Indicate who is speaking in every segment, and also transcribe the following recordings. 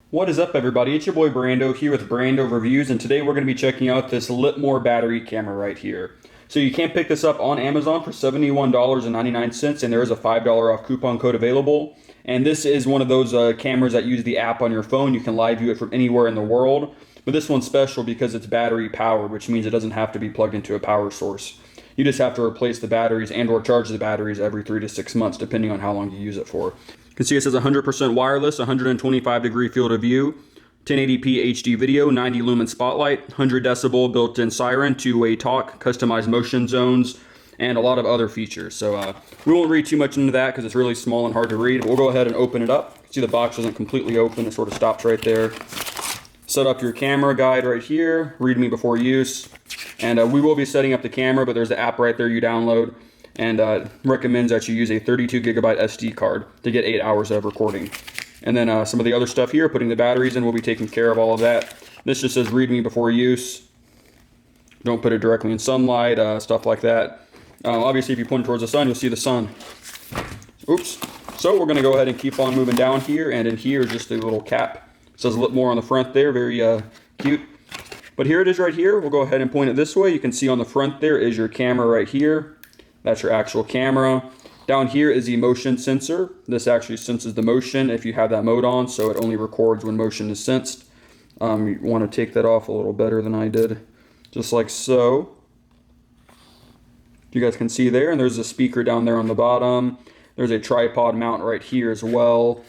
Speaker 1: What is up, everybody? It's your boy Brando here with Brando Reviews, and today we're going to be checking out this Litmor battery camera right here. So you can pick this up on Amazon for $71.99, and there is a $5 off coupon code available. And this is one of those cameras that use the app on your phone. You can live view it from anywhere in the world. But this one's special because it's battery powered, which means it doesn't have to be plugged into a power source. You just have to replace the batteries and or charge the batteries every 3 to 6 months, depending on how long you use it for. You can see it says 100% wireless, 125 degree field of view, 1080p HD video, 90 lumen spotlight, 100 decibel built-in siren, two-way talk, customized motion zones, and a lot of other features. So we won't read too much into that because it's really small and hard to read. We'll go ahead and open it up. See, the box isn't completely open. It sort of stops right there. Set up your camera guide right here, read me before use. And we will be setting up the camera, but there's the app right there you download, and recommends that you use a 32 gigabyte SD card to get 8 hours of recording. And then some of the other stuff here, putting the batteries in, we'll be taking care of all of that. This just says read me before use. Don't put it directly in sunlight, stuff like that. Obviously, if you point towards the sun, you'll see the sun. Oops. So we're going to go ahead and keep on moving down here, and in here, just a little cap. It says Litmor on the front there, very cute. But here it is right here. We'll go ahead and point it this way. You can see on the front there is your camera right here. That's your actual camera. Down here is the motion sensor. This actually senses the motion if you have that mode on, so it only records when motion is sensed. You want to take that off a little better than I did, just like so. You guys can see there, and there's a speaker down there on the bottom. There's a tripod mount right here as well.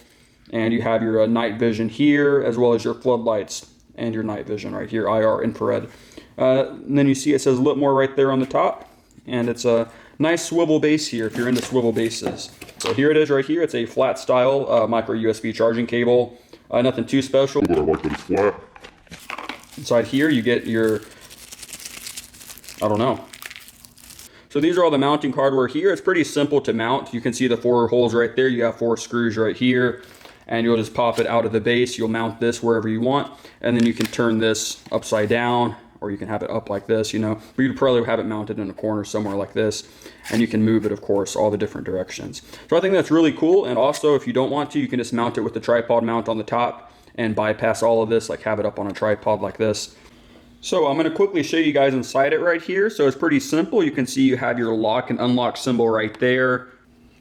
Speaker 1: And you have your night vision here, as well as your floodlights and your night vision right here, IR, infrared. And then you see it says Litmor right there on the top, and it's a nice swivel base here if you're into swivel bases. So here it is right here. It's a flat style micro USB charging cable. Nothing too special.
Speaker 2: But I like that it's flat.
Speaker 1: Inside here you get your, I don't know. So these are all the mounting hardware here. It's pretty simple to mount. You can see the 4 holes right there. You have 4 screws right here, and you'll just pop it out of the base. You'll mount this wherever you want, and then you can turn this upside down, or you can have it up like this, you know. But you'd probably have it mounted in a corner somewhere like this, and you can move it, of course, all the different directions. So I think that's really cool. And also, if you don't want to, you can just mount it with the tripod mount on the top and bypass all of this, like have it up on a tripod like this. So I'm going to quickly show you guys inside it right here. So it's pretty simple. You can see you have your lock and unlock symbol right there.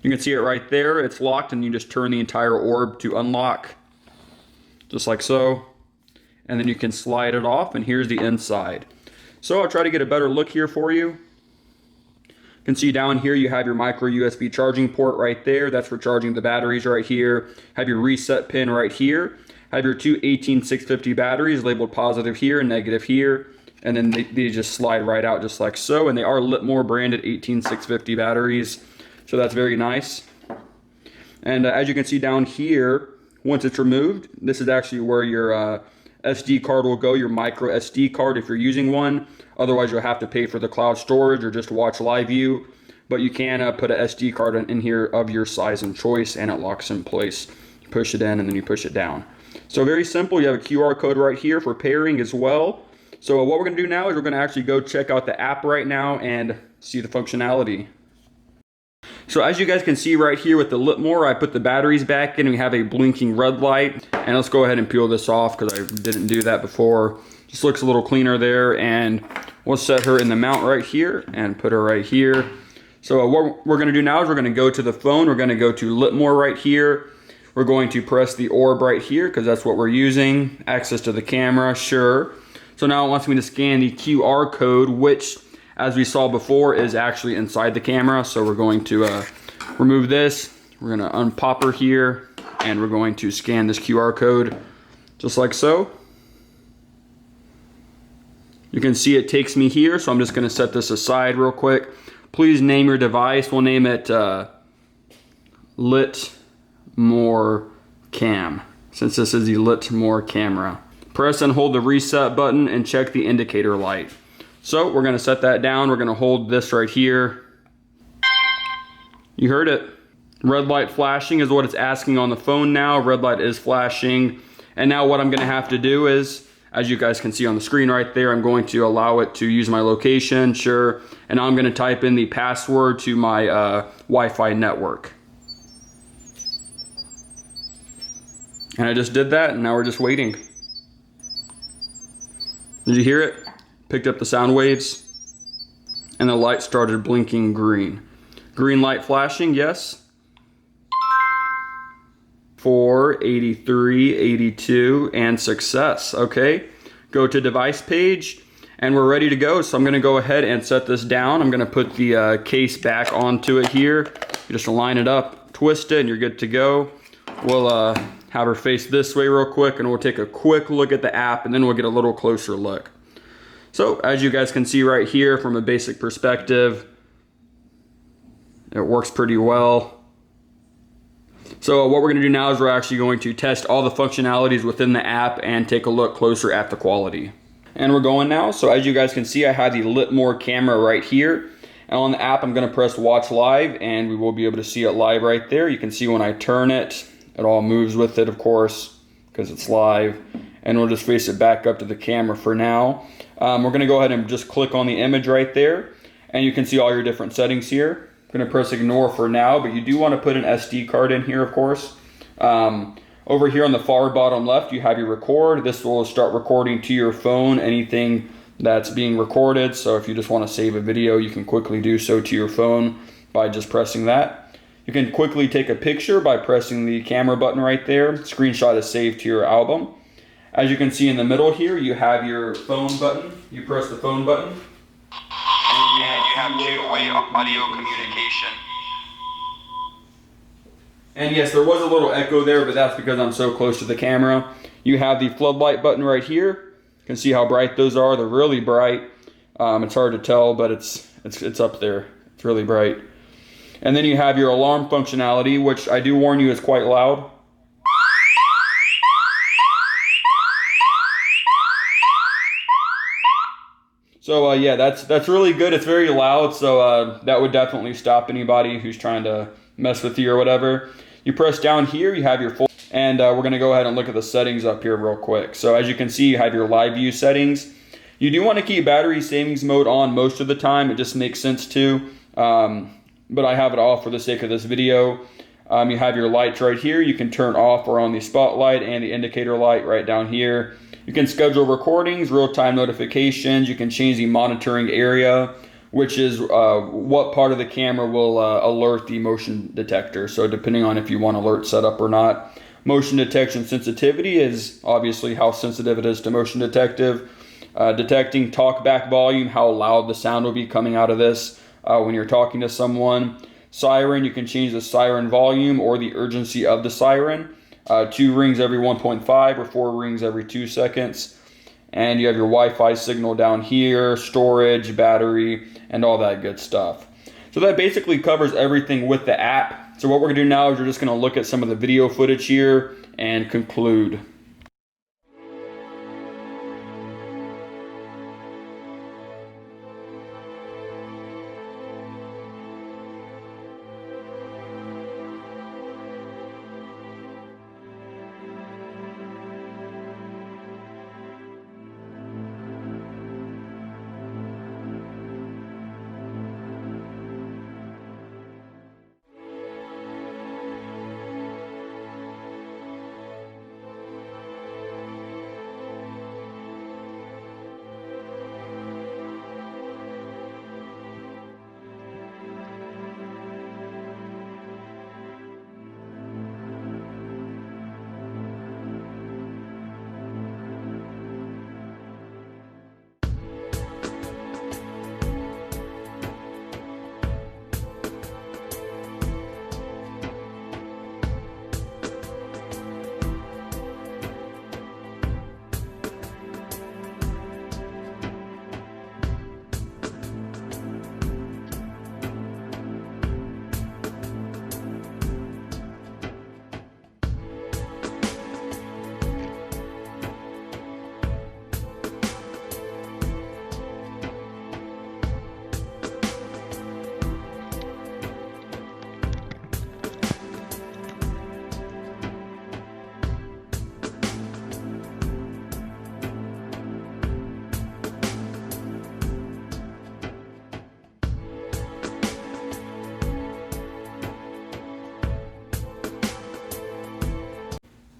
Speaker 1: You can see it right there. It's locked, and you just turn the entire orb to unlock, just like so. And then you can slide it off, and here's the inside. So I'll try to get a better look here for you. You can see down here you have your micro USB charging port right there. That's for charging the batteries right here. Have your reset pin right here. Have your 2 18650 batteries labeled positive here and negative here. And then they just slide right out just like so. And they are Litmor branded 18650 batteries. So that's very nice. And as you can see down here, once it's removed, this is actually where your SD card will go, your micro SD card if you're using one. Otherwise, you'll have to pay for the cloud storage or just watch live view. But you can put an SD card in here of your size and choice, and it locks in place. You push it in, and then you push it down. So very simple. You have a QR code right here for pairing as well. So what we're going to do now is we're going to actually go check out the app right now and see the functionality. So as you guys can see right here with the Litmor, I put the batteries back in, and we have a blinking red light. And let's go ahead and peel this off because I didn't do that before. Just looks a little cleaner there. And we'll set her in the mount right here and put her right here. So what we're going to do now is we're going to go to the phone. We're going to go to Litmor right here. We're going to press the orb right here because that's what we're using. Access to the camera, sure. So now it wants me to scan the QR code, which, as we saw before, is actually inside the camera. So we're going to remove this. We're going to unpop her here, and we're going to scan this QR code just like so. You can see it takes me here, so I'm just going to set this aside real quick. Please name your device. We'll name it Litmor Cam, since this is the Litmor camera. Press and hold the reset button and check the indicator light. So we're going to set that down. We're going to hold this right here. You heard it. Red light flashing is what it's asking on the phone now. Red light is flashing. And now what I'm going to have to do is, as you guys can see on the screen right there, I'm going to allow it to use my location, sure. And now I'm going to type in the password to my Wi-Fi network. And I just did that, and now we're just waiting. Did you hear it? Picked up the sound waves, and the light started blinking green. Green light flashing, yes. 4, 83, 82, and success. Okay, go to device page, and we're ready to go. So I'm gonna go ahead and set this down. I'm gonna put the case back onto it here. You just line it up, twist it, and you're good to go. We'll have her face this way real quick, and we'll take a quick look at the app, and then we'll get a little closer look. So as you guys can see right here from a basic perspective, it works pretty well. So what we're going to do now is we're actually going to test all the functionalities within the app and take a look closer at the quality. And we're going now. So as you guys can see, I have the Litmor camera right here. And on the app, I'm going to press watch live, and we will be able to see it live right there. You can see when I turn it, it all moves with it, of course, because it's live. And we'll just face it back up to the camera for now. We're going to go ahead and just click on the image right there, and you can see all your different settings here. I'm going to press ignore for now, but you do want to put an SD card in here, of course. Over here on the far bottom left, you have your record. This will start recording to your phone anything that's being recorded. So if you just want to save a video, you can quickly do so to your phone by just pressing that. You can quickly take a picture by pressing the camera button right there. Screenshot is saved to your album. As you can see in the middle here, you have your phone button. You press the phone button.
Speaker 2: And you have two-way audio communication.
Speaker 1: And yes, there was a little echo there, but that's because I'm so close to the camera. You have the floodlight button right here. You can see how bright those are. They're really bright. It's hard to tell, but it's up there. It's really bright. And then you have your alarm functionality, which I do warn you is quite loud. So yeah, that's really good. It's very loud, so that would definitely stop anybody who's trying to mess with you or whatever. You press down here, you have your full, and we're gonna go ahead and look at the settings up here real quick. So as you can see, you have your live view settings. You do want to keep battery savings mode on most of the time. It just makes sense to, but I have it off for the sake of this video. You have your lights right here. You can turn off or on the spotlight and the indicator light right down here. You can schedule recordings, real-time notifications. You can change the monitoring area, which is what part of the camera will alert the motion detector. So depending on if you want alert set up or not. Motion detection sensitivity is obviously how sensitive it is to motion detective. Detecting talkback volume, how loud the sound will be coming out of this when you're talking to someone. Siren, you can change the siren volume or the urgency of the siren. 2 rings every 1.5 or 4 rings every 2 seconds. And you have your Wi-Fi signal down here, storage, battery, and all that good stuff. So that basically covers everything with the app. So what we're gonna do now is we're just gonna look at some of the video footage here and conclude.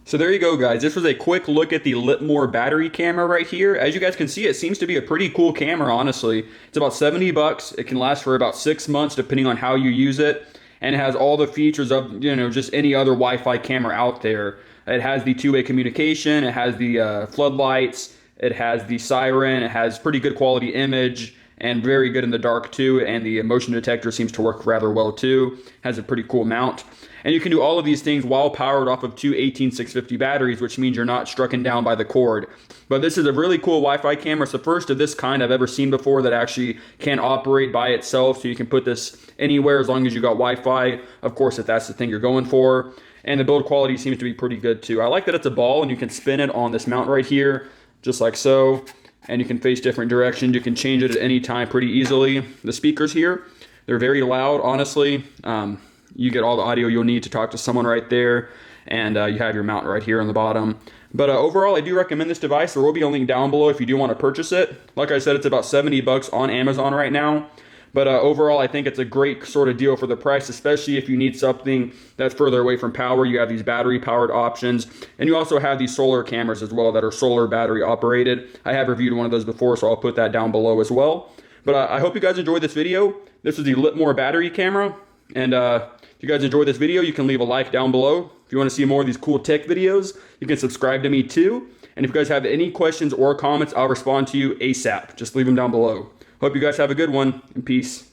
Speaker 1: So there you go, guys. This was a quick look at the Litmor battery camera right here. As you guys can see, it seems to be a pretty cool camera, honestly. It's about 70 bucks. It can last for about 6 months depending on how you use it. And it has all the features of, just any other Wi-Fi camera out there. It has the two-way communication. It has the floodlights. It has the siren. It has pretty good quality image and very good in the dark too. And the motion detector seems to work rather well too. Has a pretty cool mount. And you can do all of these things while powered off of two 18650 batteries, which means you're not strucken down by the cord. But this is a really cool Wi-Fi camera. It's the first of this kind I've ever seen before that actually can operate by itself. So you can put this anywhere as long as you got Wi-Fi, of course, if that's the thing you're going for. And the build quality seems to be pretty good too. I like that it's a ball and you can spin it on this mount right here, just like so. And you can face different directions. You can change it at any time pretty easily. The speakers here, they're very loud, honestly. You get all the audio you'll need to talk to someone right there, and you have your mount right here on the bottom. But overall, I do recommend this device. There will be a link down below if you do want to purchase it. Like I said, it's about 70 bucks on Amazon right now. But overall, I think it's a great sort of deal for the price, especially if you need something that's further away from power. You have these battery-powered options, and you also have these solar cameras as well that are solar battery operated. I have reviewed one of those before, so I'll put that down below as well. But I hope you guys enjoyed this video. This is the Litmor battery camera, and if you guys enjoyed this video, you can leave a like down below. If you want to see more of these cool tech videos, you can subscribe to me too. And if you guys have any questions or comments, I'll respond to you ASAP. Just leave them down below. Hope you guys have a good one, and peace.